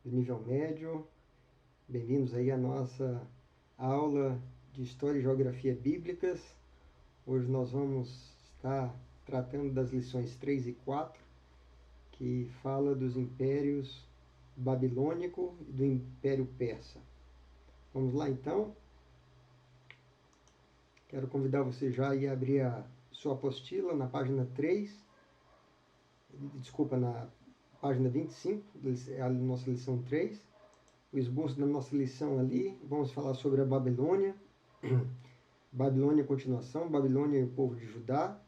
do nível médio. Bem-vindos aí à nossa aula de História e Geografia Bíblicas. Hoje nós vamos estar tratando das lições 3 e 4, que fala dos impérios babilônico e do Império Persa. Vamos lá então? Quero convidar você já a abrir a sua apostila na página 3, na página 25, é a nossa lição 3. O esboço da nossa lição ali, vamos falar sobre a Babilônia. Babilônia continuação, Babilônia e o povo de Judá.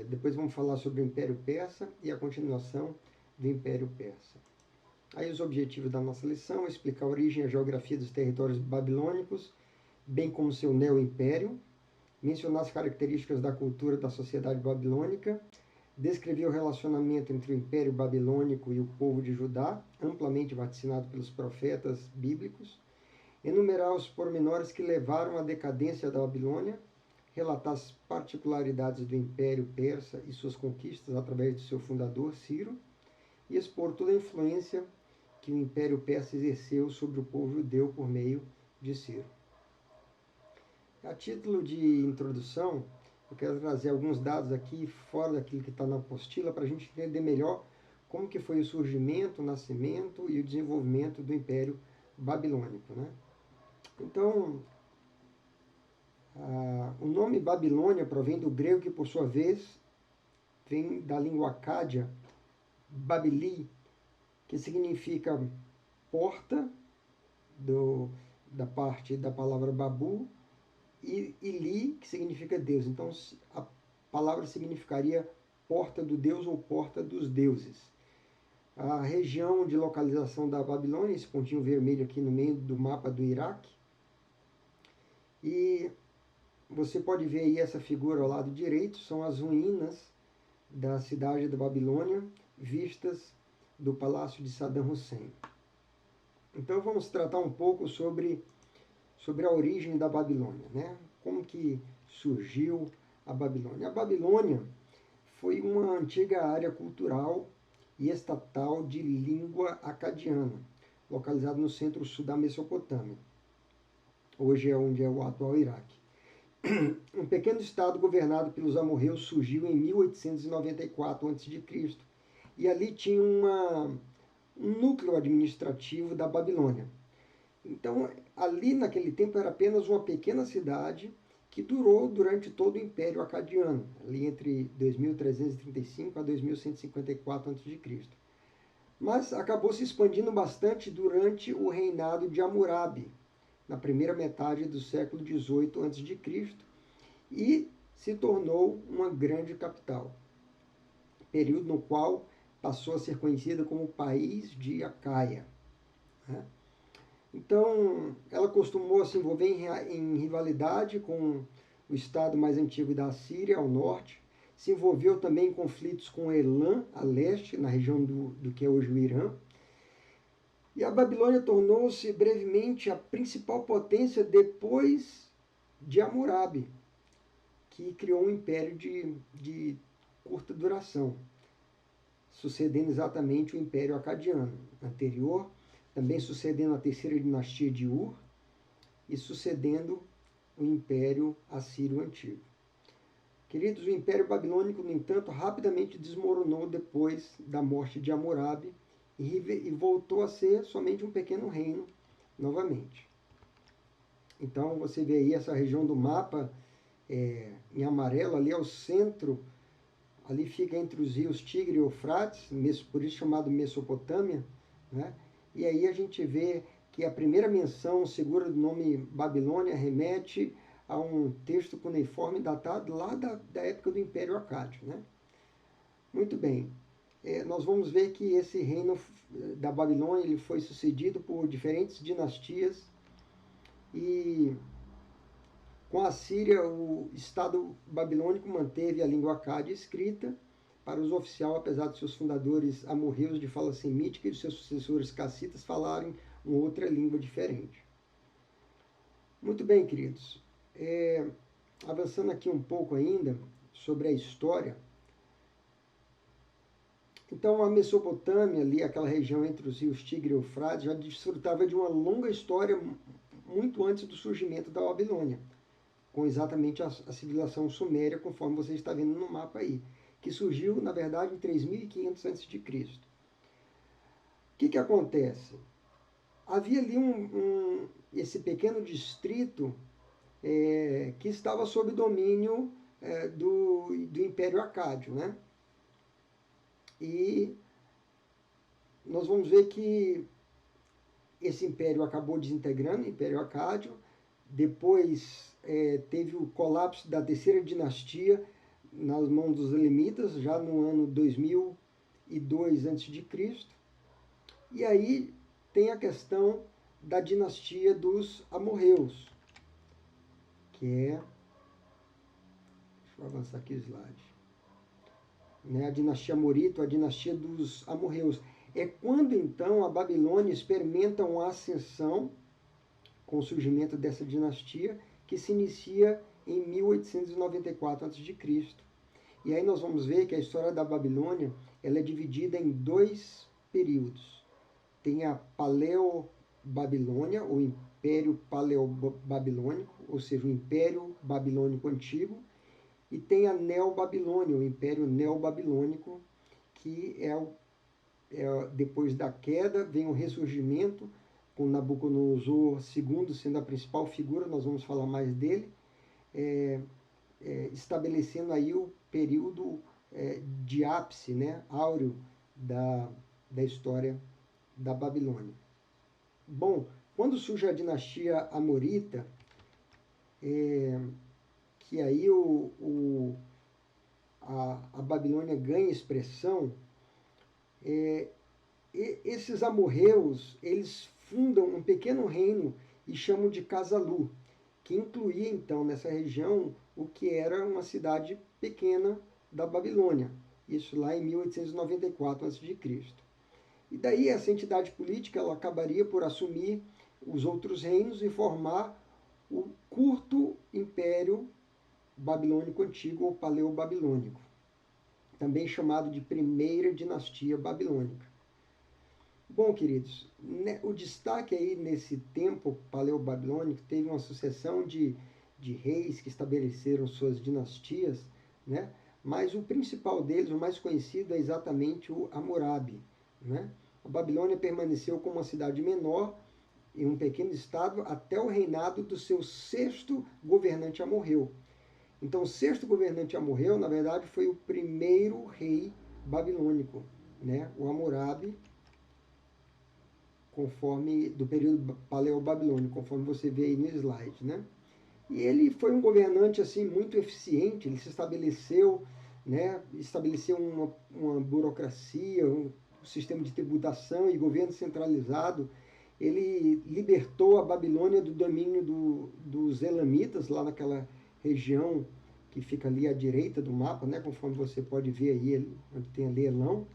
Depois vamos falar sobre o Império Persa e a continuação do Império Persa. Aí os objetivos da nossa lição: explicar a origem e a geografia dos territórios babilônicos, bem como seu neo-império, mencionar as características da cultura da sociedade babilônica, descrever o relacionamento entre o Império Babilônico e o povo de Judá, amplamente vaticinado pelos profetas bíblicos, enumerar os pormenores que levaram à decadência da Babilônia, relatar as particularidades do Império Persa e suas conquistas através de seu fundador, Ciro, e expor toda a influência que o Império Persa exerceu sobre o povo judeu por meio de Ciro. A título de introdução, eu quero trazer alguns dados aqui fora daquilo que está na apostila para a gente entender melhor como que foi o surgimento, o nascimento e o desenvolvimento do Império Babilônico, né? Então, o nome Babilônia provém do grego, que por sua vez vem da língua acádia, Babili, que significa porta, da parte da palavra babu, e Ili, que significa Deus. Então, a palavra significaria porta do Deus ou porta dos deuses. A região de localização da Babilônia, esse pontinho vermelho aqui no meio do mapa do Iraque. E você pode ver aí essa figura ao lado direito, são as ruínas da cidade da Babilônia, vistas do palácio de Saddam Hussein. Então vamos tratar um pouco sobre a origem da Babilônia, né? Como que surgiu a Babilônia? A Babilônia foi uma antiga área cultural e estatal de língua acadiana, localizada no centro-sul da Mesopotâmia. Hoje é onde é o atual Iraque. Um pequeno estado governado pelos amorreus surgiu em 1894 a.C. e ali tinha um núcleo administrativo da Babilônia. Então, ali naquele tempo era apenas uma pequena cidade que durou durante todo o Império Acadiano, ali entre 2335 a 2154 a.C. Mas acabou se expandindo bastante durante o reinado de Hammurabi, na primeira metade do século XVIII a.C., e se tornou uma grande capital, período no qual passou a ser conhecida como o País de Acaia. Então, ela costumou se envolver em rivalidade com o estado mais antigo da Síria, ao norte, se envolveu também em conflitos com Elam, a leste, na região do que é hoje o Irã. E a Babilônia tornou-se brevemente a principal potência depois de Hammurabi, que criou um império de curta duração, sucedendo exatamente o Império Acadiano anterior, também sucedendo a terceira dinastia de Ur e sucedendo o Império Assírio Antigo. Queridos, o Império Babilônico, no entanto, rapidamente desmoronou depois da morte de Hammurabi e voltou a ser somente um pequeno reino novamente. Então você vê aí essa região do mapa em amarelo, ali ao centro, ali fica entre os rios Tigre e Eufrates, por isso chamado Mesopotâmia, né? E aí a gente vê que a primeira menção segura do nome Babilônia remete a um texto cuneiforme datado lá da época do Império Acádio, né? Muito bem. Nós vamos ver que esse reino da Babilônia ele foi sucedido por diferentes dinastias e com a Síria o Estado babilônico manteve a língua acádia escrita para os oficiais, apesar de seus fundadores amorreus de fala semítica e de seus sucessores cassitas falarem uma outra língua diferente. Muito bem, queridos. Avançando aqui um pouco ainda sobre a história, Então, a Mesopotâmia, ali, aquela região entre os rios Tigre e Eufrates, já desfrutava de uma longa história muito antes do surgimento da Babilônia, com exatamente a civilização suméria, conforme você está vendo no mapa aí, que surgiu, na verdade, em 3500 a.C. O que acontece? Havia ali esse pequeno distrito que estava sob domínio do Império Acádio, né? E nós vamos ver que esse império acabou desintegrando, o Império Acádio. Depois teve o colapso da terceira dinastia nas mãos dos Elamitas, já no ano 2002 a.C. E aí tem a questão da dinastia dos amorreus, que é... Deixa eu avançar aqui o slide. Né, a dinastia Amorita, a dinastia dos amorreus. É quando então a Babilônia experimenta uma ascensão com o surgimento dessa dinastia, que se inicia em 1894 a.C. E aí nós vamos ver que a história da Babilônia ela é dividida em dois períodos. Tem a Paleo-Babilônia, o Império Paleo-Babilônico, ou seja, o Império Babilônico Antigo, e tem a Neo-Babilônia, o Império Neo-Babilônico, que depois da queda vem o ressurgimento, com Nabucodonosor II sendo a principal figura, nós vamos falar mais dele, estabelecendo aí o período de ápice, né, áureo da história da Babilônia. Bom, quando surge a dinastia Amorita, que aí a Babilônia ganha expressão, esses amorreus, eles fundam um pequeno reino e chamam de Casalu, que incluía então nessa região o que era uma cidade pequena da Babilônia, isso lá em 1894 a.C. E daí essa entidade política ela acabaria por assumir os outros reinos e formar o curto Império Babilônico Antigo ou Paleo-Babilônico, também chamado de Primeira Dinastia Babilônica. Bom, queridos, o destaque aí nesse tempo paleo-babilônico teve uma sucessão de reis que estabeleceram suas dinastias, né? Mas o principal deles, o mais conhecido, é exatamente o Hammurabi, né? A Babilônia permaneceu como uma cidade menor em um pequeno estado até o reinado do seu sexto governante amorreu. Então, o sexto governante amorreu, na verdade, foi o primeiro rei babilônico, né? O Hammurabi, conforme do período paleo-babilônico, conforme você vê aí no slide, né? E ele foi um governante assim muito eficiente, ele se estabeleceu, né? Estabeleceu uma burocracia, um sistema de tributação e governo centralizado. Ele libertou a Babilônia do domínio dos Elamitas, lá naquela região que fica ali à direita do mapa, né? Conforme você pode ver aí, onde tem ali Elão.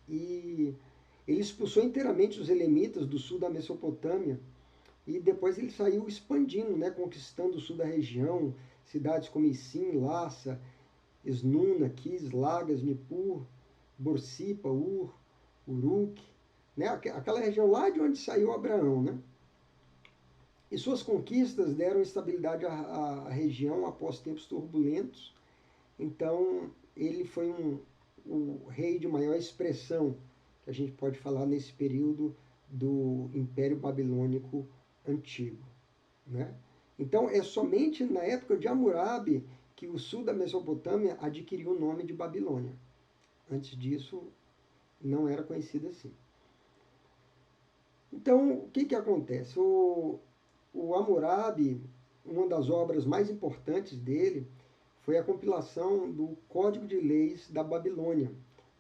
E ele expulsou inteiramente os elamitas do sul da Mesopotâmia e depois ele saiu expandindo, né, conquistando o sul da região, cidades como Issim, Lassa, Esnuna, Quis, Lagas, Nippur, Borsippa, Ur, Uruk, né, aquela região lá de onde saiu Abraão, né? E suas conquistas deram estabilidade à região após tempos turbulentos. Então ele foi o rei de maior expressão que a gente pode falar nesse período do Império Babilônico Antigo, né? Então é somente na época de Hammurabi que o sul da Mesopotâmia adquiriu o nome de Babilônia. Antes disso não era conhecido assim. Então o que acontece? O Hammurabi, uma das obras mais importantes dele foi a compilação do Código de Leis da Babilônia.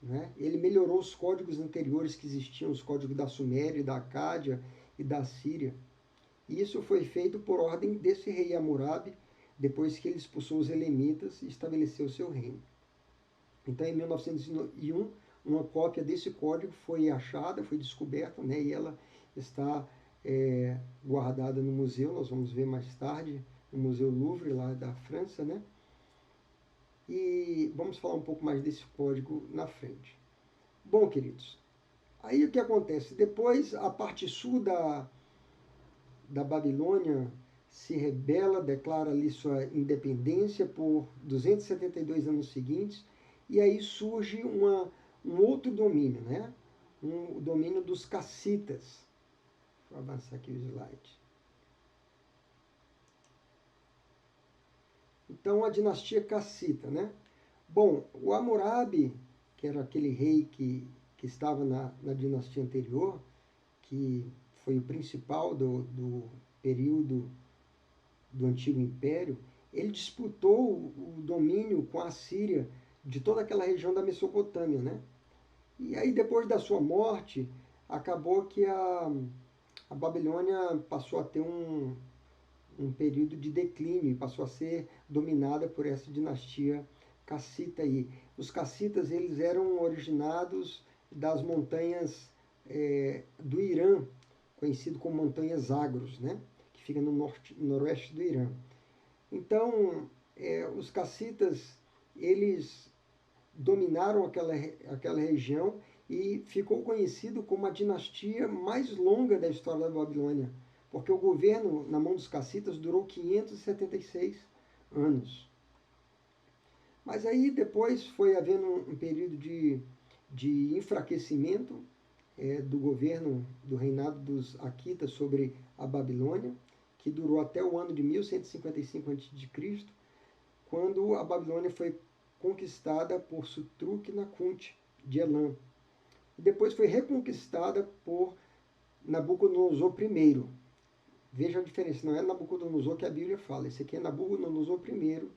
Né? Ele melhorou os códigos anteriores que existiam, os códigos da Suméria, da Acádia e da Síria. E isso foi feito por ordem desse rei Hammurabi, depois que ele expulsou os elemitas e estabeleceu seu reino. Então, em 1901, uma cópia desse código foi achada, foi descoberta, né? E ela está guardada no museu, nós vamos ver mais tarde, no Museu Louvre, lá da França, né? E vamos falar um pouco mais desse código na frente. Bom, queridos, aí o que acontece? Depois, a parte sul da Babilônia se rebela, declara ali sua independência por 272 anos seguintes, e aí surge um outro domínio, né? O domínio dos cassitas. Deixa eu avançar aqui o slide. Então, a dinastia cassita, né? Bom, o Hammurabi, que era aquele rei que estava na dinastia anterior, que foi o principal do período do Antigo Império, ele disputou o domínio com a Síria de toda aquela região da Mesopotâmia, né? E aí, depois da sua morte, acabou que a Babilônia passou a ter um período de declínio, passou a ser dominada por essa dinastia cassita aí. Os cassitas, eles eram originados das montanhas do Irã, conhecido como montanhas Zagros, né? Que fica no noroeste do Irã. Então, os cassitas, eles dominaram aquela região e ficou conhecido como a dinastia mais longa da história da Babilônia, porque o governo na mão dos cassitas durou 576 anos. Mas aí depois foi havendo um período de enfraquecimento do governo, do reinado dos Aquitas sobre a Babilônia, que durou até o ano de 1155 a.C., quando a Babilônia foi conquistada por Sutruk-Nakhunti de Elam. E depois foi reconquistada por Nabucodonosor I. Veja a diferença, não é Nabucodonosor que a Bíblia fala, esse aqui é Nabucodonosor I,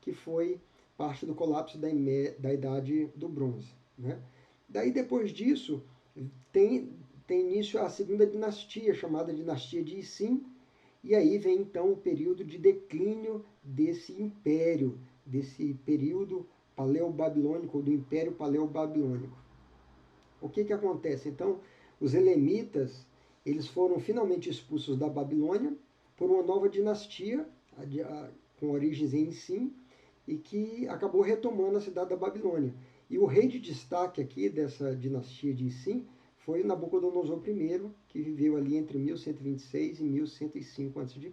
que foi parte do colapso da Idade do Bronze. Né? Daí, depois disso, tem início a segunda dinastia, chamada dinastia de Issim, e aí vem então o período de declínio desse império, desse período paleo-babilônico, do Império Paleo-Babilônico. O que acontece? Então, os elemitas, eles foram finalmente expulsos da Babilônia por uma nova dinastia, com origens em Sim, e que acabou retomando a cidade da Babilônia. E o rei de destaque aqui dessa dinastia de Sim foi Nabucodonosor I, que viveu ali entre 1126 e 1105 a.C.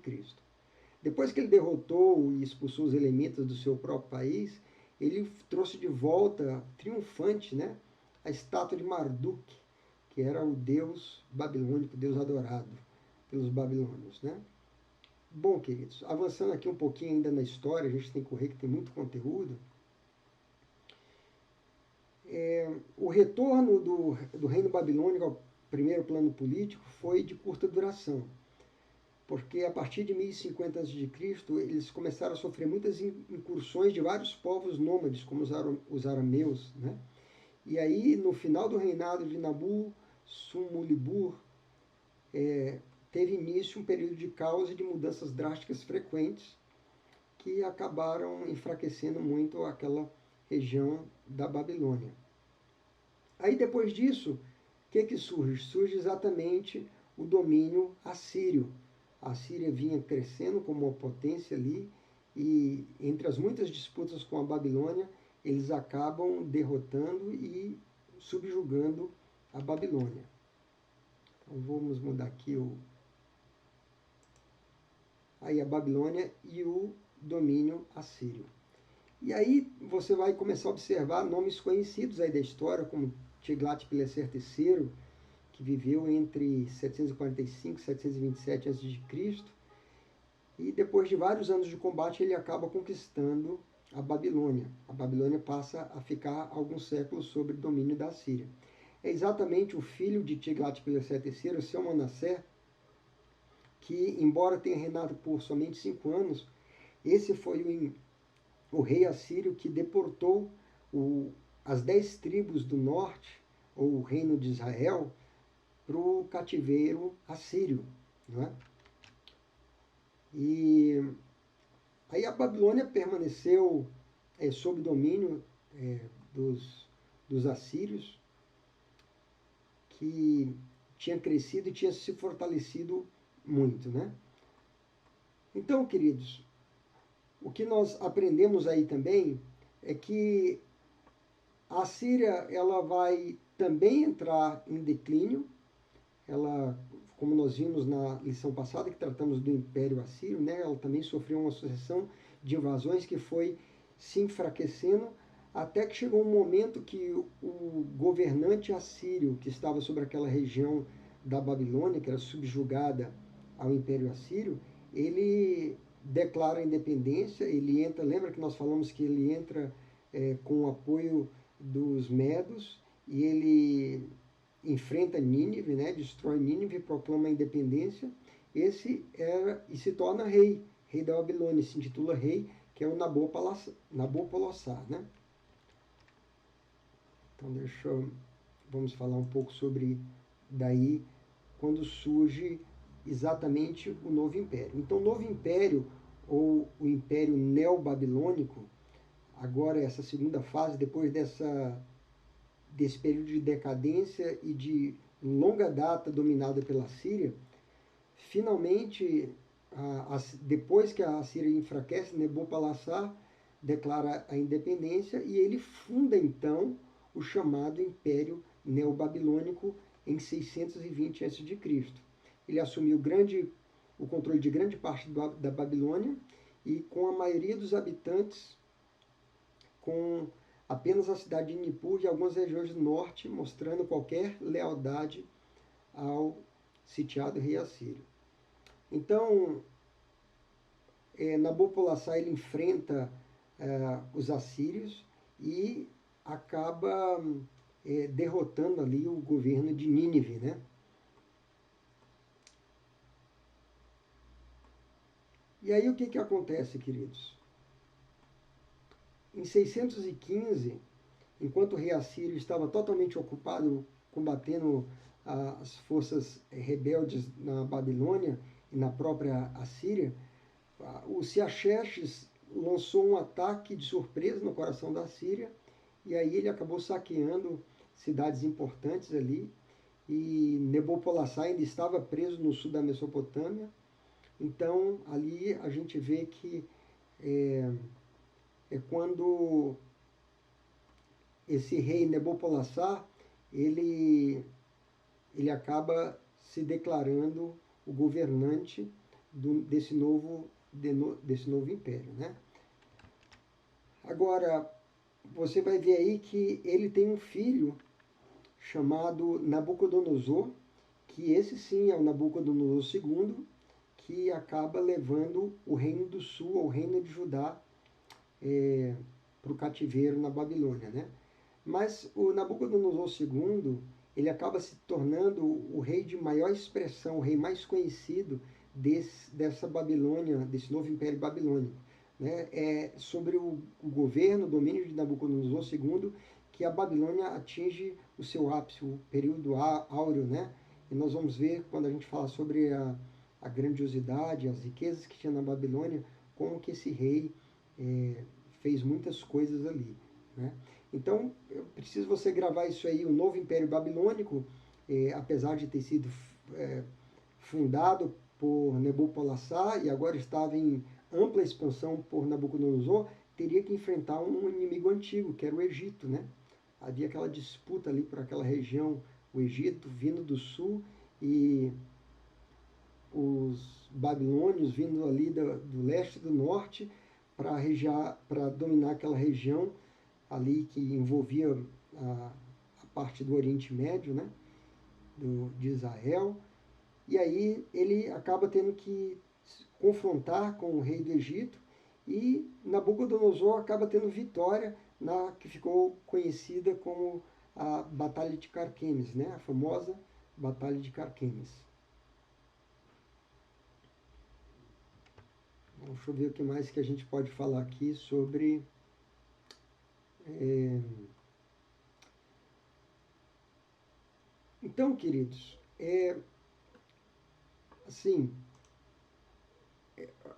Depois que ele derrotou e expulsou os elemitas do seu próprio país, ele trouxe de volta, triunfante, né, a estátua de Marduk, que era o deus babilônico, deus adorado pelos babilônios. Né? Bom, queridos, avançando aqui um pouquinho ainda na história, a gente tem que correr que tem muito conteúdo. O retorno do reino babilônico ao primeiro plano político foi de curta duração, porque a partir de 1050 a.C. eles começaram a sofrer muitas incursões de vários povos nômades, como os arameus, né? E aí, no final do reinado de Nabu-Sumulibur, teve início um período de caos e de mudanças drásticas frequentes que acabaram enfraquecendo muito aquela região da Babilônia. Aí, depois disso, o que surge? Surge exatamente o domínio assírio. A Síria vinha crescendo como uma potência ali, e entre as muitas disputas com a Babilônia, eles acabam derrotando e subjugando a Babilônia. Então vamos mudar aqui aí a Babilônia e o domínio assírio. E aí você vai começar a observar nomes conhecidos aí da história, como Tiglat-Pileser III, que viveu entre 745 e 727 a.C., e depois de vários anos de combate ele acaba conquistando a Babilônia. A Babilônia passa a ficar alguns séculos sob domínio da Síria. É exatamente o filho de Tiglat-Pileser III, seu Manassé, que, embora tenha reinado por somente 5 anos, esse foi o rei assírio que deportou as 10 tribos do norte, ou o reino de Israel, para o cativeiro assírio. Não é? E aí a Babilônia permaneceu sob domínio dos assírios, que tinha crescido e tinha se fortalecido muito. Né? Então, queridos, o que nós aprendemos aí também é que a Síria ela vai também entrar em declínio. Ela, como nós vimos na lição passada, que tratamos do Império Assírio, né, ela também sofreu uma sucessão de invasões que foi se enfraquecendo, até que chegou um momento que o governante assírio, que estava sobre aquela região da Babilônia, que era subjugada ao Império Assírio, ele declara a independência, ele entra, lembra que nós falamos que ele entra com o apoio dos medos, e ele enfrenta Nínive, né, destrói Nínive, proclama a independência. Esse era e se torna rei da Babilônia, se intitula rei, que é o Nabopolassar, né? Então vamos falar um pouco sobre daí quando surge exatamente o Novo Império. Então, o Novo Império, ou o Império Neobabilônico, agora essa segunda fase, depois desse período de decadência e de longa data dominada pela Síria, finalmente, depois que a Síria enfraquece, Nebopolassar declara a independência e ele funda então o chamado Império Neobabilônico em 620 a.C. Ele assumiu o controle de grande parte da Babilônia e com a maioria dos habitantes, com apenas a cidade de Nippur e algumas regiões do norte, mostrando qualquer lealdade ao sitiado rei assírio. Então, Nabopolassar ele enfrenta os assírios e acaba derrotando ali o governo de Nínive, né? E aí o que acontece, queridos? Em 615, enquanto o rei assírio estava totalmente ocupado combatendo as forças rebeldes na Babilônia e na própria Assíria, o Siaxerxes lançou um ataque de surpresa no coração da Síria, e aí ele acabou saqueando cidades importantes ali, e Nebopolassar ainda estava preso no sul da Mesopotâmia. Então ali a gente vê que é quando esse rei Nebopolassar ele acaba se declarando o governante desse novo império, né? Agora, você vai ver aí que ele tem um filho chamado Nabucodonosor, que esse sim é o Nabucodonosor II, que acaba levando o reino do sul, o reino de Judá, para o cativeiro na Babilônia, né? Mas o Nabucodonosor II, ele acaba se tornando o rei de maior expressão, o rei mais conhecido dessa Babilônia, desse novo império babilônico. Né? É sobre o governo, o domínio de Nabucodonosor II, que a Babilônia atinge o seu ápice, o período áureo, né? E nós vamos ver, quando a gente fala sobre a grandiosidade, as riquezas que tinha na Babilônia, como que esse rei fez muitas coisas ali, né? Então, eu preciso você gravar isso aí, o novo Império Babilônico, apesar de ter sido fundado por Nebopolassar e agora estava em ampla expansão por Nabucodonosor, teria que enfrentar um inimigo antigo, que era o Egito, né? Havia aquela disputa ali por aquela região, o Egito vindo do sul e os babilônios vindo ali do leste e do norte para dominar aquela região ali que envolvia a parte do Oriente Médio, né, de Israel. E aí ele acaba tendo que confrontar com o rei do Egito e Nabucodonosor acaba tendo vitória na que ficou conhecida como a Batalha de Carquemes, né, a famosa Batalha de Carquemes. Deixa eu ver o que mais que a gente pode falar aqui sobre Então, queridos, assim,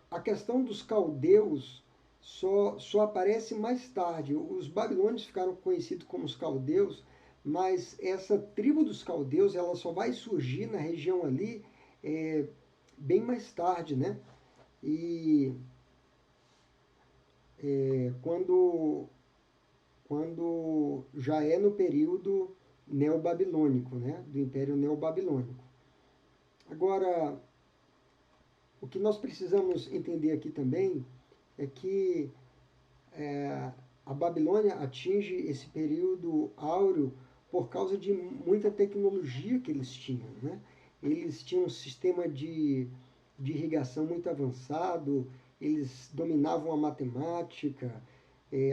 a questão dos caldeus só aparece mais tarde. Os babilônios ficaram conhecidos como os caldeus, mas essa tribo dos caldeus ela só vai surgir na região ali bem mais tarde, né? E quando já é no período neobabilônico, né? Do Império Neobabilônico. Agora, o que nós precisamos entender aqui também é que a Babilônia atinge esse período áureo por causa de muita tecnologia que eles tinham, né? Eles tinham um sistema de irrigação muito avançado, eles dominavam a matemática,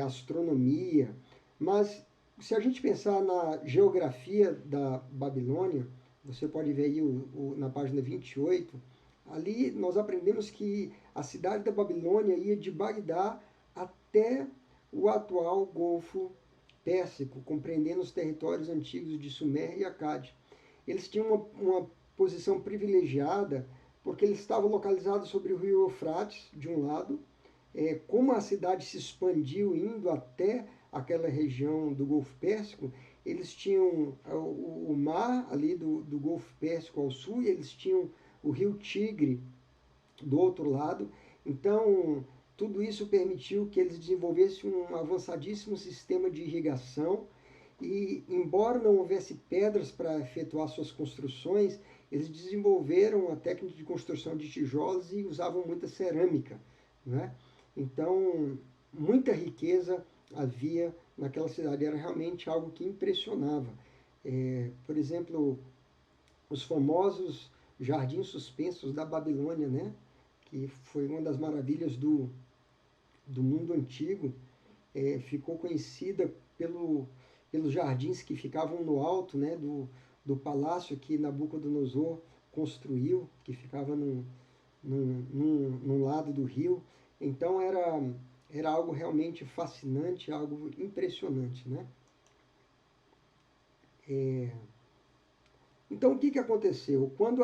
astronomia, mas se a gente pensar na geografia da Babilônia, você pode ver aí na página 28, ali nós aprendemos que a cidade da Babilônia ia de Bagdá até o atual Golfo Pérsico, compreendendo os territórios antigos de Sumer e Acade. Eles tinham uma posição privilegiada porque eles estavam localizados sobre o rio Eufrates, de um lado. Como a cidade se expandiu indo até aquela região do Golfo Pérsico, eles tinham o mar ali do Golfo Pérsico ao sul, e eles tinham o rio Tigre do outro lado. Então, tudo isso permitiu que eles desenvolvessem um avançadíssimo sistema de irrigação e, embora não houvesse pedras para efetuar suas construções, eles desenvolveram a técnica de construção de tijolos e usavam muita cerâmica, né? Então, muita riqueza havia naquela cidade, era realmente algo que impressionava. Por exemplo, os famosos jardins suspensos da Babilônia, né? Que foi uma das maravilhas do mundo antigo, ficou conhecida pelos jardins que ficavam no alto, né? Do palácio que Nabucodonosor construiu, que ficava num lado do rio. Então era algo realmente fascinante, algo impressionante, né? Então, o que aconteceu? Quando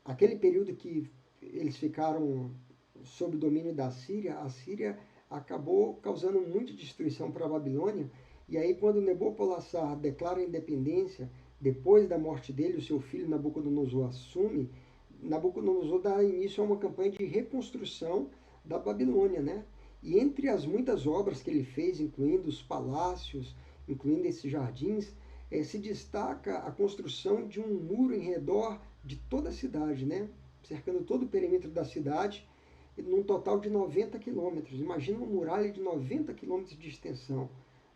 aquele período que eles ficaram sob o domínio da Síria, a Síria acabou causando muita destruição para a Babilônia, e aí quando Nabopolassar declara a independência, depois da morte dele, o seu filho Nabucodonosor assume, Nabucodonosor dá início a uma campanha de reconstrução da Babilônia, né? E entre as muitas obras que ele fez, incluindo os palácios, incluindo esses jardins, se destaca a construção de um muro em redor de toda a cidade, né? Cercando todo o perímetro da cidade, num total de 90 quilômetros. Imagina uma muralha de 90 quilômetros de extensão,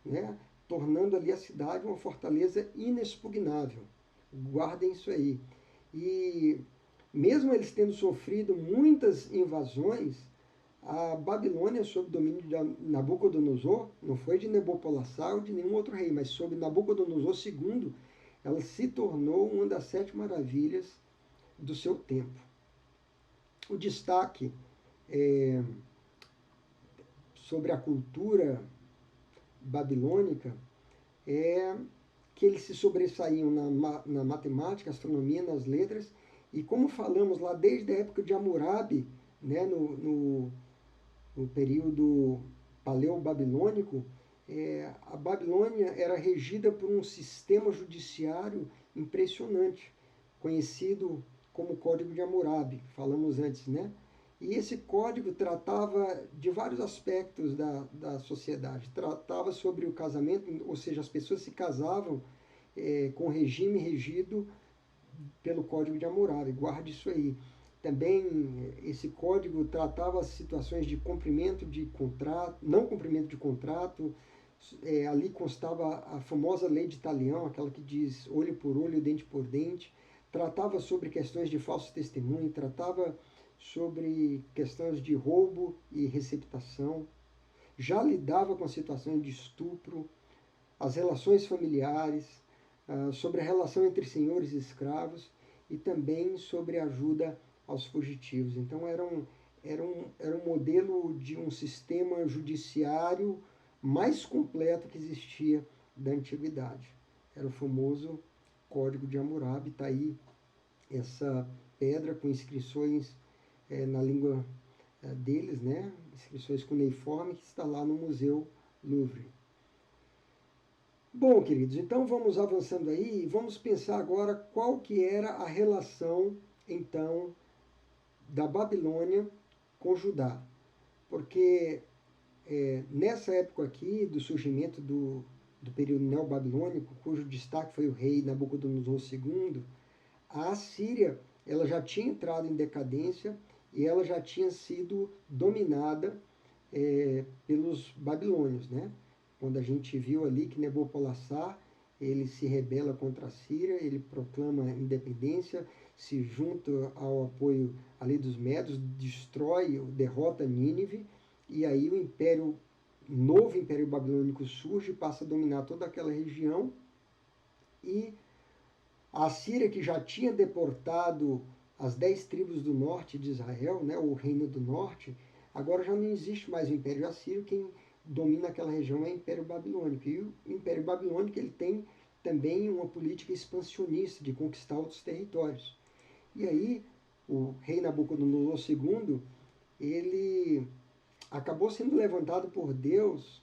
né? Tornando ali a cidade uma fortaleza inexpugnável. Guardem isso aí. E mesmo eles tendo sofrido muitas invasões, a Babilônia, sob domínio de Nabucodonosor, não foi de Nabopolassar ou de nenhum outro rei, mas sob Nabucodonosor II, ela se tornou uma das 7 maravilhas do seu tempo. O destaque sobre a cultura babilônica é que eles se sobressaíam na matemática, astronomia, nas letras, e como falamos lá desde a época de Hammurabi, né, no período paleo-babilônico, a Babilônia era regida por um sistema judiciário impressionante, conhecido como Código de Hammurabi, falamos antes, né? E esse código tratava de vários aspectos da sociedade. Tratava sobre o casamento, ou seja, as pessoas se casavam com o regime regido pelo Código de Hammurabi. Guarde isso aí. Também esse código tratava situações de cumprimento de contrato, não cumprimento de contrato. Ali constava a famosa lei de Talião, aquela que diz olho por olho, dente por dente. Tratava sobre questões de falso testemunho, tratava sobre questões de roubo e receptação. Já lidava com situações de estupro, as relações familiares, sobre a relação entre senhores e escravos e também sobre a ajuda aos fugitivos. Então era um modelo de um sistema judiciário mais completo que existia da antiguidade. Era o famoso Código de Hammurabi. Está aí essa pedra com inscrições na língua deles, né? Inscrições cuneiforme, que está lá no Museu Louvre. Bom, queridos, então vamos avançando aí e vamos pensar agora qual que era a relação, então, da Babilônia com Judá. Porque nessa época aqui, do surgimento do do período neobabilônico, cujo destaque foi o rei Nabucodonosor II, a Assíria ela já tinha entrado em decadência e ela já tinha sido dominada pelos babilônios, né? Quando a gente viu ali que Nabopolassar ele se rebela contra a Síria, ele proclama independência, se junta ao apoio ali dos Medos, destrói, derrota Nínive, e aí o novo Império Babilônico surge, passa a dominar toda aquela região, e a Síria, que já tinha deportado as 10 tribos do norte de Israel, né, o reino do norte, agora já não existe mais o Império Assírio, quem domina aquela região é o Império Babilônico. E o Império Babilônico ele tem também uma política expansionista de conquistar outros territórios. E aí, o rei Nabucodonosor II, ele acabou sendo levantado por Deus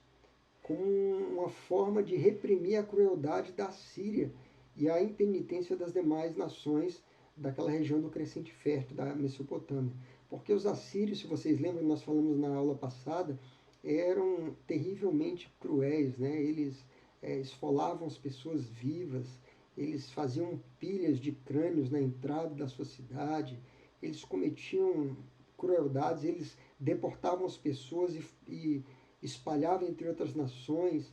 como uma forma de reprimir a crueldade da Síria e a impenitência das demais nações daquela região do Crescente Fértil, da Mesopotâmia. Porque os assírios, se vocês lembram, nós falamos na aula passada, eram terrivelmente cruéis, né? Eles esfolavam as pessoas vivas, eles faziam pilhas de crânios na entrada da sua cidade, eles cometiam crueldades, eles deportavam as pessoas e espalhavam entre outras nações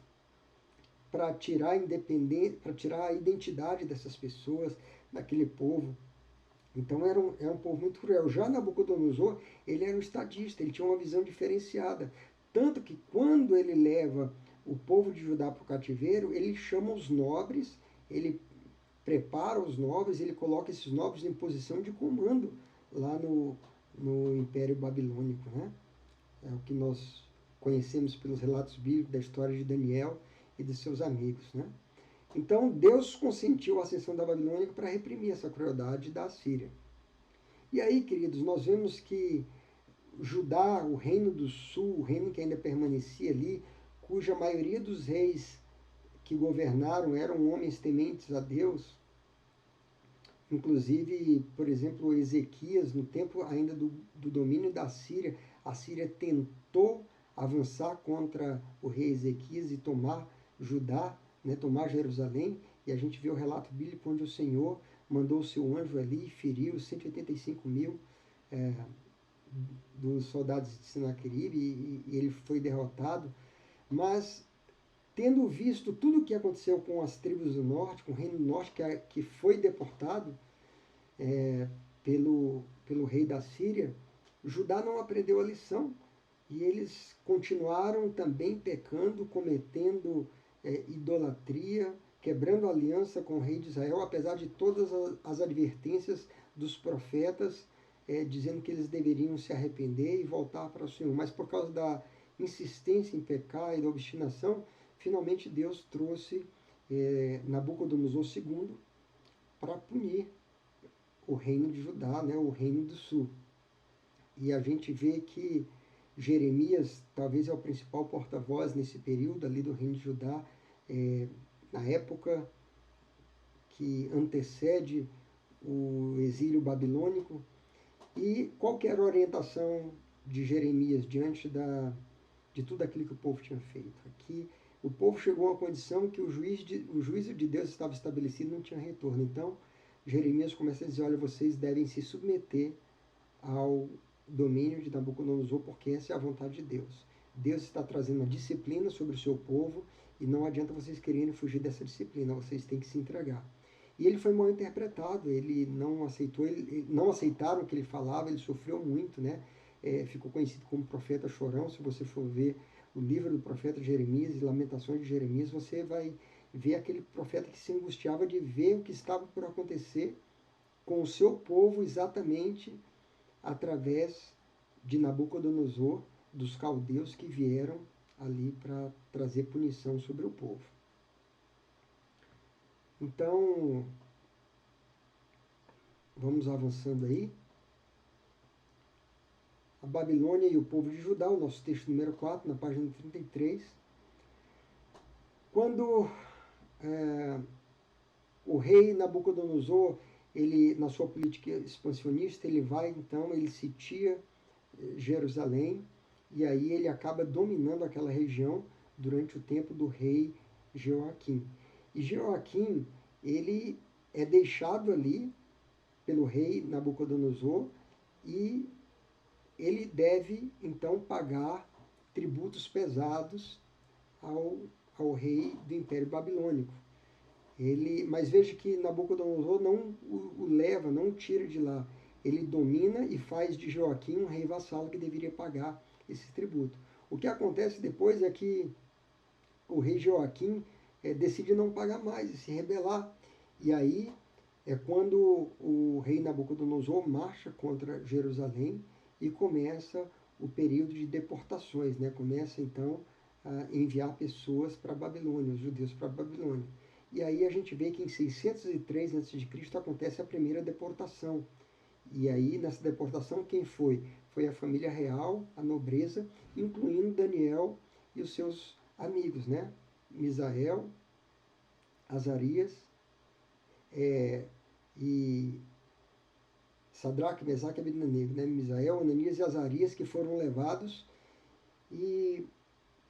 para tirar para tirar a identidade dessas pessoas, daquele povo. Então era um povo muito cruel. Já Nabucodonosor, ele era um estadista, ele tinha uma visão diferenciada. Tanto que quando ele leva o povo de Judá para o cativeiro, ele chama os nobres, ele prepara os nobres, ele coloca esses nobres em posição de comando lá no Império Babilônico, né? É o que nós conhecemos pelos relatos bíblicos da história de Daniel e de seus amigos, né? Então Deus consentiu a ascensão da Babilônia para reprimir essa crueldade da Síria. E aí, queridos, nós vemos que Judá, o reino do sul, o reino que ainda permanecia ali, cuja maioria dos reis que governaram eram homens tementes a Deus, inclusive, por exemplo, Ezequias, no tempo ainda do domínio da Síria, a Síria tentou avançar contra o rei Ezequias e tomar Judá, né, tomar Jerusalém, e a gente vê o relato bíblico onde o Senhor mandou o seu anjo ali e feriu 185 mil dos soldados de Sinaqueribe e ele foi derrotado. Mas, tendo visto tudo o que aconteceu com as tribos do norte, com o reino do norte que foi deportado pelo rei da Síria, Judá não aprendeu a lição e eles continuaram também pecando, cometendo idolatria, quebrando aliança com o rei de Israel, apesar de todas as advertências dos profetas, dizendo que eles deveriam se arrepender e voltar para o Senhor. Mas por causa da insistência em pecar e da obstinação, finalmente Deus trouxe Nabucodonosor II para punir o reino de Judá, né, o reino do sul. E a gente vê que Jeremias talvez é o principal porta-voz nesse período ali do reino de Judá, na época que antecede o exílio babilônico. E qual que era a orientação de Jeremias diante de tudo aquilo que o povo tinha feito? Aqui o povo chegou a uma condição que o juízo de Deus estava estabelecido e não tinha retorno. Então, Jeremias começa a dizer, olha, vocês devem se submeter ao domínio de Nabucodonosor, porque essa é a vontade de Deus. Deus está trazendo uma disciplina sobre o seu povo e não adianta vocês quererem fugir dessa disciplina, vocês têm que se entregar. E ele foi mal interpretado, ele não aceitou, não aceitaram o que ele falava, ele sofreu muito, né? Ficou conhecido como profeta chorão. Se você for ver o livro do profeta Jeremias e Lamentações de Jeremias, você vai ver aquele profeta que se angustiava de ver o que estava por acontecer com o seu povo exatamente através de Nabucodonosor, dos caldeus que vieram ali para trazer punição sobre o povo. Então, vamos avançando aí. A Babilônia e o povo de Judá, o nosso texto número 4, na página 33. Quando o rei Nabucodonosor, ele, na sua política expansionista, ele vai então, ele sitia Jerusalém, e aí ele acaba dominando aquela região durante o tempo do rei Jeoaquim. E Jeoaquim, ele é deixado ali pelo rei Nabucodonosor e ele deve então pagar tributos pesados ao rei do Império Babilônico. Mas veja que Nabucodonosor não o leva, não o tira de lá. Ele domina e faz de Joaquim um rei vassalo que deveria pagar esse tributo. O que acontece depois é que o rei Joaquim decide não pagar mais e se rebelar. E aí é quando o rei Nabucodonosor marcha contra Jerusalém e começa o período de deportações, né? Começa então a enviar pessoas para a Babilônia, os judeus para a Babilônia. E aí a gente vê que em 603 a.C. acontece a primeira deportação. E aí nessa deportação quem foi? Foi a família real, a nobreza, incluindo Daniel e os seus amigos, né? Misael, Azarias, e Sadraque, Mesaque e Abednego, né? Misael, Ananias e Azarias, que foram levados e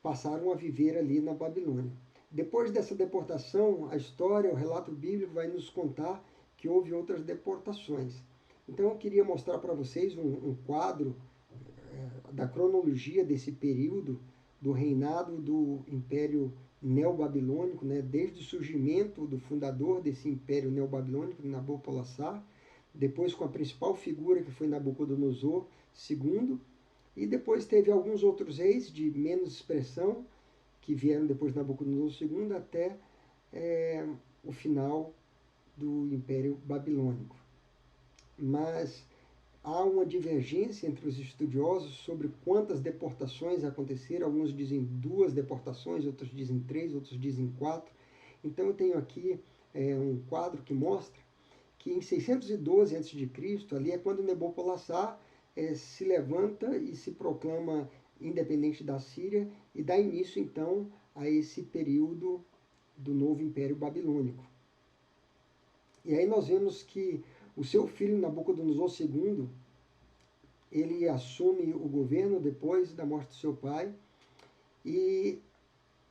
passaram a viver ali na Babilônia. Depois dessa deportação, a história, o relato bíblico vai nos contar que houve outras deportações. Então eu queria mostrar para vocês um quadro da cronologia desse período do reinado do Império Neobabilônico, né, desde o surgimento do fundador desse Império Neobabilônico, Nabopolassar, depois com a principal figura que foi Nabucodonosor II, e depois teve alguns outros reis de menos expressão, que vieram depois de Nabucodonosor II até o final do Império Babilônico. Mas há uma divergência entre os estudiosos sobre quantas deportações aconteceram. Alguns dizem 2 deportações, outros dizem 3, outros dizem 4. Então eu tenho aqui um quadro que mostra que em 612 a.C., ali é quando Nabopolassar se levanta e se proclama independente da Síria e dá início então a esse período do novo Império Babilônico. E aí nós vemos que o seu filho Nabucodonosor II, ele assume o governo depois da morte do seu pai e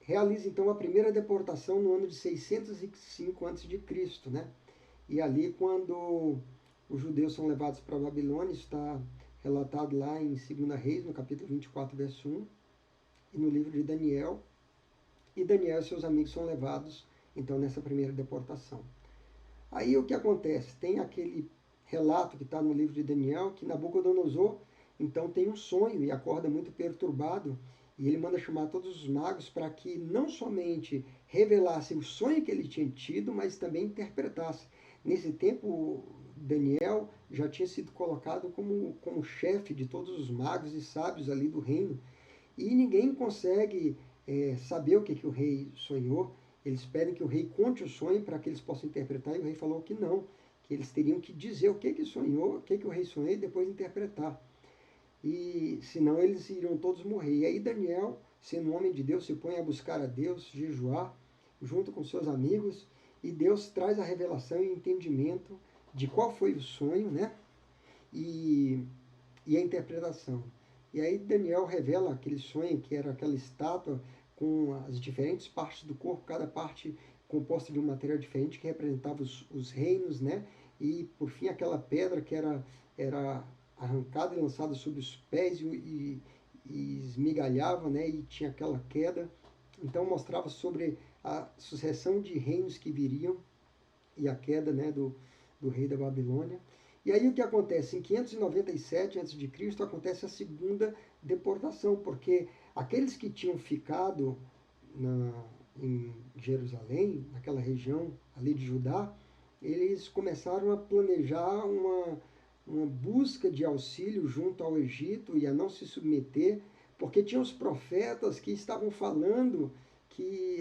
realiza então a primeira deportação no ano de 605 a.C., né? E ali quando os judeus são levados para a Babilônia, está relatado lá em 2 Reis, no capítulo 24, verso 1, e no livro de Daniel. E Daniel e seus amigos são levados então nessa primeira deportação. Aí o que acontece? Tem aquele relato que está no livro de Daniel, que Nabucodonosor então tem um sonho e acorda muito perturbado, e ele manda chamar todos os magos para que não somente revelasse o sonho que ele tinha tido, mas também interpretasse. Nesse tempo, Daniel já tinha sido colocado como chefe de todos os magos e sábios ali do reino, e ninguém consegue saber o que o rei sonhou. Eles pedem que o rei conte o sonho para que eles possam interpretar, e o rei falou que não, que eles teriam que dizer o que sonhou, o que o rei sonhou e depois interpretar. E senão eles iriam todos morrer. E aí Daniel, sendo um homem de Deus, se põe a buscar a Deus, jejuar, junto com seus amigos, e Deus traz a revelação e o entendimento de qual foi o sonho, né? E a interpretação. E aí Daniel revela aquele sonho que era aquela estátua com as diferentes partes do corpo, cada parte composta de um material diferente que representava os reinos, né? E por fim aquela pedra que era arrancada e lançada sobre os pés e esmigalhava, né? E tinha aquela queda. Então mostrava sobre a sucessão de reinos que viriam e a queda, né, do rei da Babilônia. E aí o que acontece? Em 597 a.C. acontece a segunda deportação, porque aqueles que tinham ficado em Jerusalém, naquela região ali de Judá, eles começaram a planejar uma busca de auxílio junto ao Egito e a não se submeter, porque tinha os profetas que estavam falando que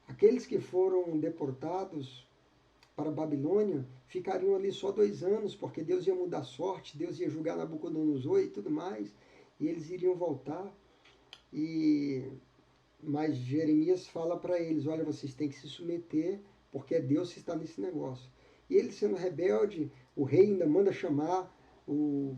aqueles que foram deportados para a Babilônia ficariam ali só 2 anos, porque Deus ia mudar a sorte, Deus ia julgar Nabucodonosor e tudo mais, e eles iriam voltar. Mas Jeremias fala para eles, olha, vocês têm que se submeter, porque é Deus que está nesse negócio. E ele sendo rebelde, o rei ainda manda chamar o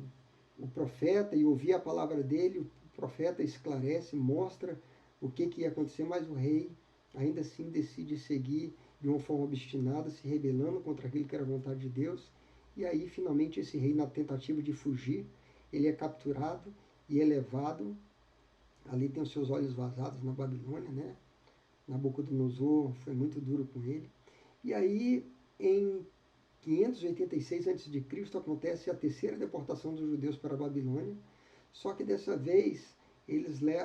profeta e ouvir a palavra dele, o profeta esclarece, mostra o que ia acontecer, mas o rei ainda assim decide seguir de uma forma obstinada, se rebelando contra aquilo que era a vontade de Deus. E aí, finalmente, esse rei, na tentativa de fugir, ele é capturado e é levado. Ali tem os seus olhos vazados na Babilônia, né? Nabucodonosor foi muito duro com ele. E aí, em 586 a.C., acontece a terceira deportação dos judeus para a Babilônia. Só que dessa vez,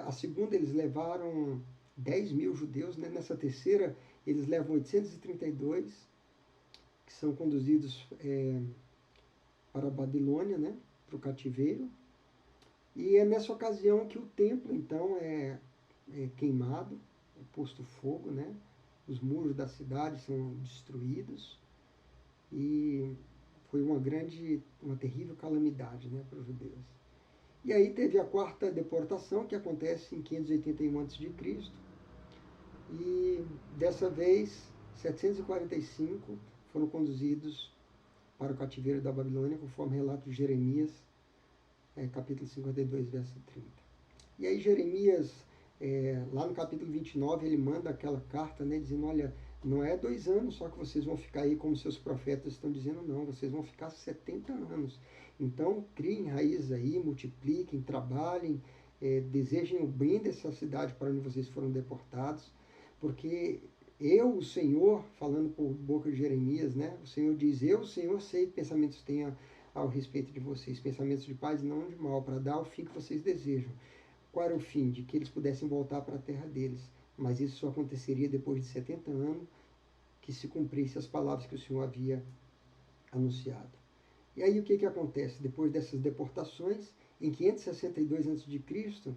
a segunda eles levaram 10 mil judeus, né? Nessa terceira eles levam 832, que são conduzidos para a Babilônia, né? Para o cativeiro. E é nessa ocasião que o templo, então, é queimado, é posto fogo, né? Os muros da cidade são destruídos e foi uma terrível calamidade, né, para os judeus. E aí teve a quarta deportação, que acontece em 581 a.C., e dessa vez 745 foram conduzidos para o cativeiro da Babilônia, conforme relato de Jeremias, capítulo 52, verso 30. E aí Jeremias, lá no capítulo 29, ele manda aquela carta, né, dizendo, olha, não é 2 anos só que vocês vão ficar aí como seus profetas estão dizendo, não, vocês vão ficar 70 anos. Então, criem raízes aí, multipliquem, trabalhem, desejem o bem dessa cidade para onde vocês foram deportados, porque eu, o Senhor, falando por boca de Jeremias, né, o Senhor diz, eu, o Senhor, sei que pensamentos tenho ao respeito de vocês, pensamentos de paz e não de mal, para dar o fim que vocês desejam. Qual era o fim? De que eles pudessem voltar para a terra deles. Mas isso só aconteceria depois de 70 anos, que se cumprisse as palavras que o Senhor havia anunciado. E aí o que acontece? Depois dessas deportações, em 562 a.C.,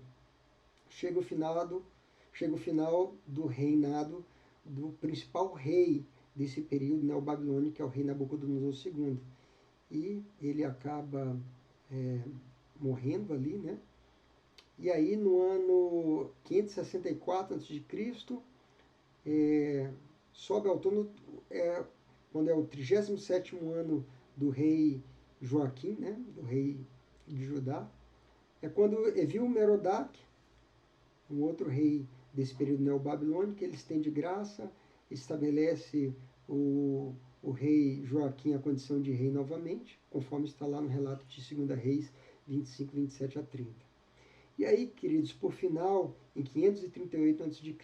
chega o final do reinado do principal rei desse período neobabilônico, que é o rei Nabucodonosor II. E ele acaba morrendo ali, né? E aí, no ano 564 a.C., sobe ao trono, quando é o 37º ano do rei Joaquim, né, do rei de Judá, é quando Evil-Merodach, um outro rei desse período neobabilônico, ele estende graça, estabelece o rei Joaquim a condição de rei novamente, conforme está lá no relato de 2 Reis 25, 27 a 30. E aí, queridos, por final, em 538 a.C.,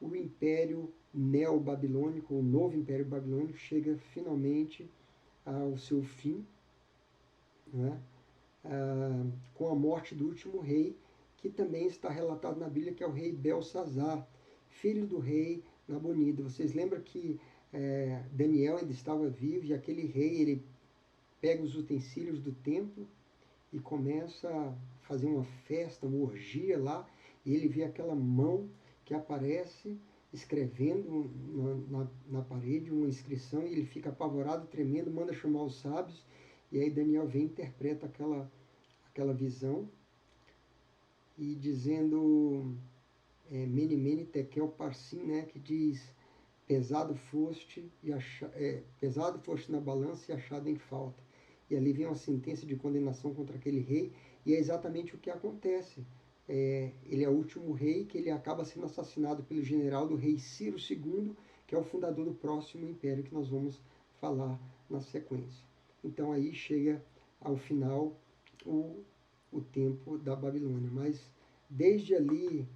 o Império Neobabilônico, o novo Império Babilônico, chega finalmente ao seu fim, né? Com a morte do último rei, que também está relatado na Bíblia, que é o rei Belsazar, filho do rei Nabonido. Vocês lembram que Daniel ainda estava vivo e aquele rei, ele pega os utensílios do templo e começa a fazer uma festa, uma orgia lá, e ele vê aquela mão que aparece escrevendo na parede uma inscrição, e ele fica apavorado, tremendo, manda chamar os sábios, e aí Daniel vem e interpreta aquela visão, e dizendo, Mene, Mene, Tekel, Parsim, né, que diz, pesado foste na balança e achado em falta. E ali vem uma sentença de condenação contra aquele rei, e é exatamente o que acontece. Ele é o último rei, que ele acaba sendo assassinado pelo general do rei Ciro II, que é o fundador do próximo império que nós vamos falar na sequência. Então aí chega ao final o tempo da Babilônia. Mas desde ali,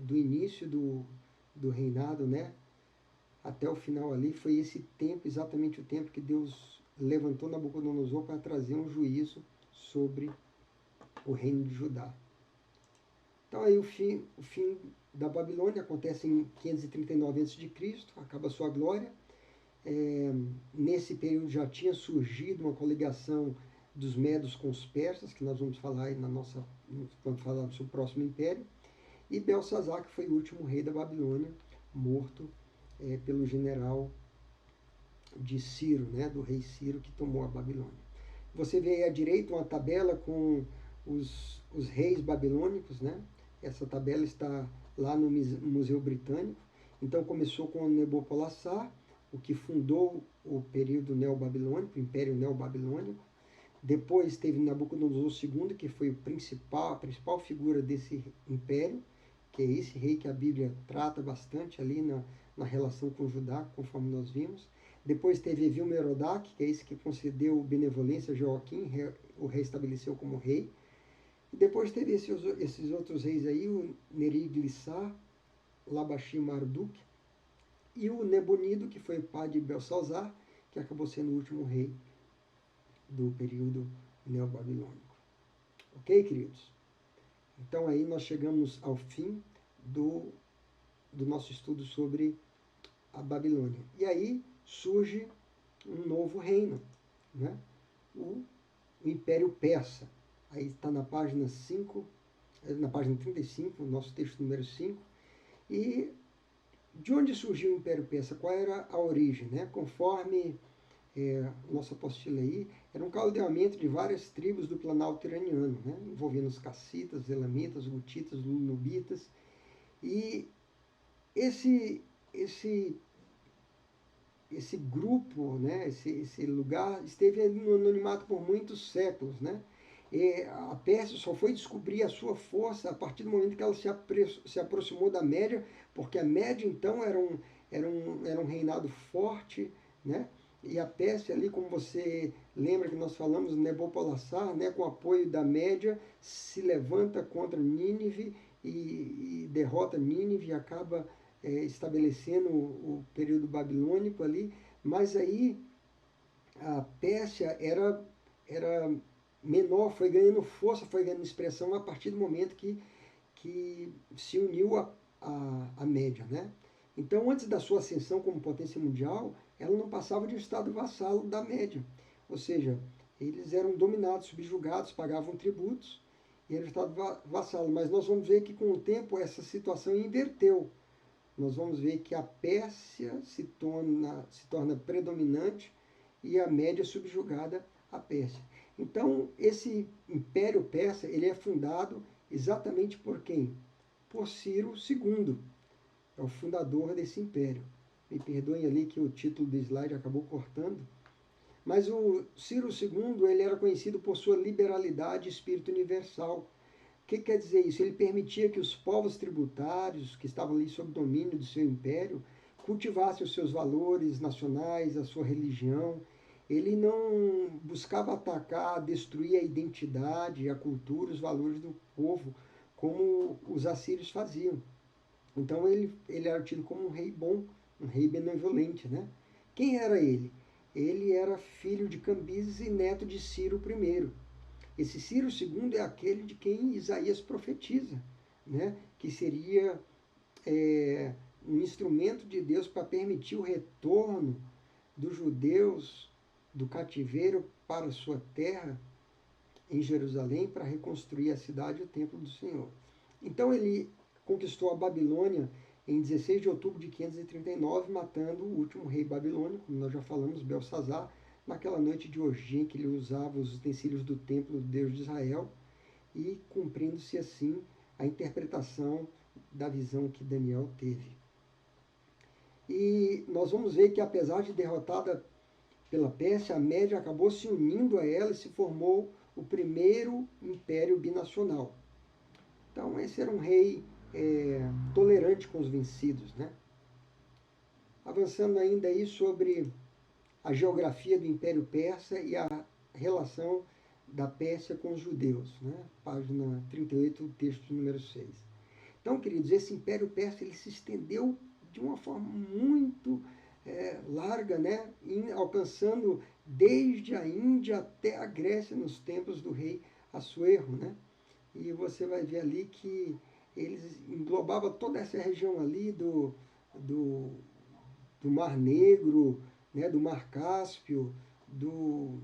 do início do reinado, né, até o final ali, foi esse tempo, exatamente o tempo que Deus levantou Nabucodonosor para trazer um juízo sobre o reino de Judá. Então aí o fim da Babilônia acontece em 539 a.C., acaba sua glória. Nesse período já tinha surgido uma coligação dos medos com os persas, que nós vamos falar aí quando falarmos sobre o próximo império, e Belsazar, que foi o último rei da Babilônia, morto pelo general de Ciro, né, do rei Ciro, que tomou a Babilônia. Você vê aí à direita uma tabela com os reis babilônicos, né? Essa tabela está lá no Museu Britânico. Então começou com Nabopolassar, o que fundou o período neobabilônico, o Império Neobabilônico. Depois teve Nabucodonosor II, que foi a principal figura desse império, que é esse rei que a Bíblia trata bastante ali na relação com Judá, conforme nós vimos. Depois teve Evil-Merodach, que é esse que concedeu benevolência a Joaquim, o reestabeleceu como rei. E depois teve esses outros reis aí, o Neriglissar, Labachim-Marduk, e o Nebonido, que foi pai de Belsazar, que acabou sendo o último rei do período neobabilônico. Ok, queridos? Então aí nós chegamos ao fim do nosso estudo sobre a Babilônia. E aí surge um novo reino, né? o Império Persa. Aí está na página 5, na página 35, nosso texto número 5. E de onde surgiu o Império Persa? Qual era a origem? Né? Conforme nossa apostila aí, era um caldeamento de várias tribos do Planalto iraniano, né? Envolvendo os cassitas, elamitas, gutitas, lunubitas. E esse grupo, né, esse lugar, esteve no anonimato por muitos séculos. Né? E a Pérsia só foi descobrir a sua força a partir do momento que ela se aproximou da Média, porque a Média, então, era um reinado forte, né? E a Pérsia ali, como você lembra que nós falamos, Nabopolassar, né, com o apoio da Média, se levanta contra Nínive e derrota Nínive e acaba estabelecendo o período babilônico ali, mas aí a Pérsia era menor, foi ganhando força, foi ganhando expressão a partir do momento que se uniu a Média. Né? Então, antes da sua ascensão como potência mundial, ela não passava de um estado vassalo da Média, ou seja, eles eram dominados, subjugados, pagavam tributos, e era um estado vassalo. Mas nós vamos ver que com o tempo essa situação inverteu. Nós vamos ver que a Pérsia se torna predominante e a Média subjugada à Pérsia. Então, esse Império Persa ele é fundado exatamente por quem? Por Ciro II, é o fundador desse império. Me perdoem ali que o título do slide acabou cortando, mas o Ciro II ele era conhecido por sua liberalidade e espírito universal. O que quer dizer isso? Ele permitia que os povos tributários, que estavam ali sob domínio do seu império, cultivassem os seus valores nacionais, a sua religião. Ele não buscava atacar, destruir a identidade, a cultura, os valores do povo, como os assírios faziam. Então ele era tido como um rei bom, um rei benevolente. Né? Quem era ele? Ele era filho de Cambises e neto de Ciro I. Esse Ciro II é aquele de quem Isaías profetiza, né? Que seria um instrumento de Deus para permitir o retorno dos judeus do cativeiro para sua terra em Jerusalém para reconstruir a cidade e o templo do Senhor. Então ele conquistou a Babilônia em 16 de outubro de 539, matando o último rei babilônico, como nós já falamos, Belsazar, naquela noite de orgia em que ele usava os utensílios do templo do Deus de Israel e cumprindo-se assim a interpretação da visão que Daniel teve. E nós vamos ver que apesar de derrotada pela Pérsia, a Média acabou se unindo a ela e se formou o primeiro império binacional. Então esse era um rei tolerante com os vencidos. Né? Avançando ainda aí sobre a geografia do Império Persa e a relação da Pérsia com os judeus, né? Página 38, texto número 6. Então, queridos, esse Império Persa ele se estendeu de uma forma muito larga, né? Alcançando desde a Índia até a Grécia nos tempos do rei Assuero. Né? E você vai ver ali que eles englobavam toda essa região ali do Mar Negro, né, do Mar Cáspio, do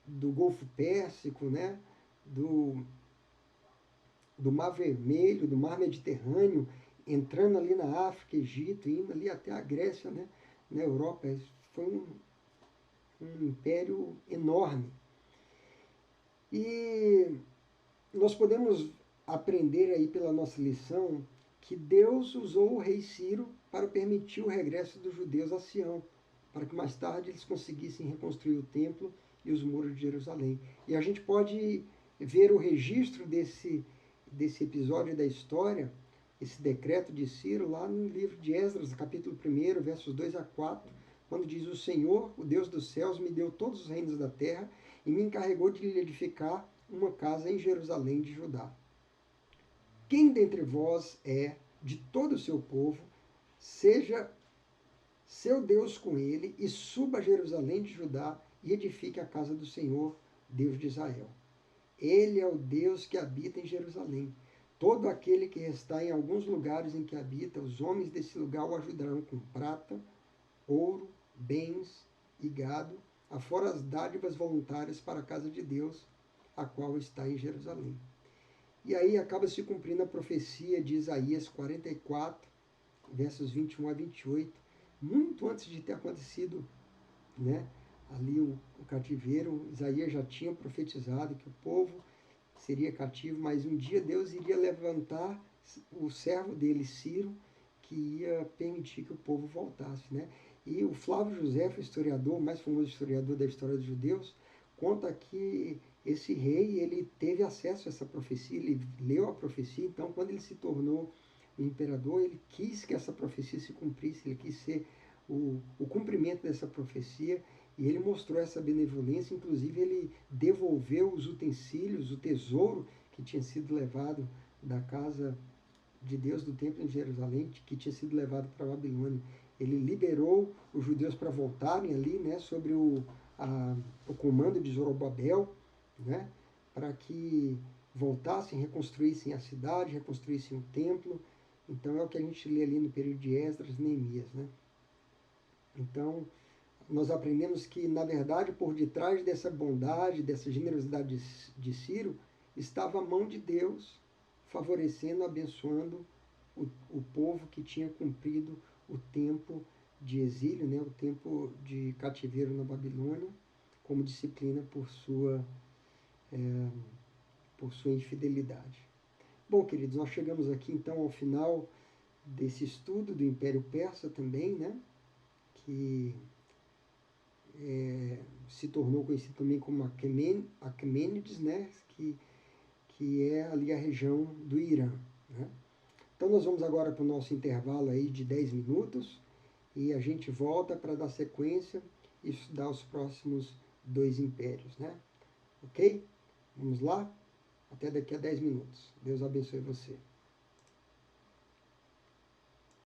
Golfo Pérsico, né, do Mar Vermelho, do Mar Mediterrâneo, entrando ali na África, Egito, indo ali até a Grécia, né, na Europa. Foi um império enorme. E nós podemos aprender aí pela nossa lição que Deus usou o rei Ciro para permitir o regresso dos judeus a Sião, para que mais tarde eles conseguissem reconstruir o templo e os muros de Jerusalém. E a gente pode ver o registro desse episódio da história esse decreto de Ciro lá no livro de Esdras, capítulo 1, versos 2 a 4, quando diz: o Senhor, o Deus dos céus, me deu todos os reinos da terra e me encarregou de lhe edificar uma casa em Jerusalém de Judá. Quem dentre vós é de todo o seu povo, seja seu Deus com ele, e suba a Jerusalém de Judá e edifique a casa do Senhor, Deus de Israel. Ele é o Deus que habita em Jerusalém. Todo aquele que está em alguns lugares em que habita, os homens desse lugar o ajudarão com prata, ouro, bens e gado, afora as dádivas voluntárias para a casa de Deus, a qual está em Jerusalém. E aí acaba se cumprindo a profecia de Isaías 44, versos 21 a 28, muito antes de ter acontecido, né, ali o cativeiro. Isaías já tinha profetizado que o povo seria cativo, mas um dia Deus iria levantar o servo dele, Ciro, que ia permitir que o povo voltasse, né? E o Flávio José, o historiador, o mais famoso historiador da história dos judeus, conta que esse rei, ele teve acesso a essa profecia, ele leu a profecia, então quando ele se tornou o imperador, ele quis que essa profecia se cumprisse, ele quis ser o cumprimento dessa profecia, e ele mostrou essa benevolência, inclusive ele devolveu os utensílios, o tesouro que tinha sido levado da casa de Deus, do templo em Jerusalém, que tinha sido levado para a Babilônia. Ele liberou os judeus para voltarem ali, né, sobre o comando de Zorobabel, né, para que voltassem, reconstruíssem a cidade, reconstruíssem o templo. Então é o que a gente lê ali no período de Esdras e Neemias, né? Então, nós aprendemos que, na verdade, por detrás dessa bondade, dessa generosidade de Ciro, estava a mão de Deus favorecendo, abençoando o povo que tinha cumprido o tempo de exílio, né, o tempo de cativeiro na Babilônia, como disciplina por sua infidelidade. Bom, queridos, nós chegamos aqui então ao final desse estudo do Império Persa também, né, que se tornou conhecido também como Aquemênides, né, que é ali a região do Irã, né? Então nós vamos agora para o nosso intervalo aí de 10 minutos e a gente volta para dar sequência e estudar os próximos dois impérios, né? Ok? Vamos lá? Até daqui a 10 minutos. Deus abençoe você.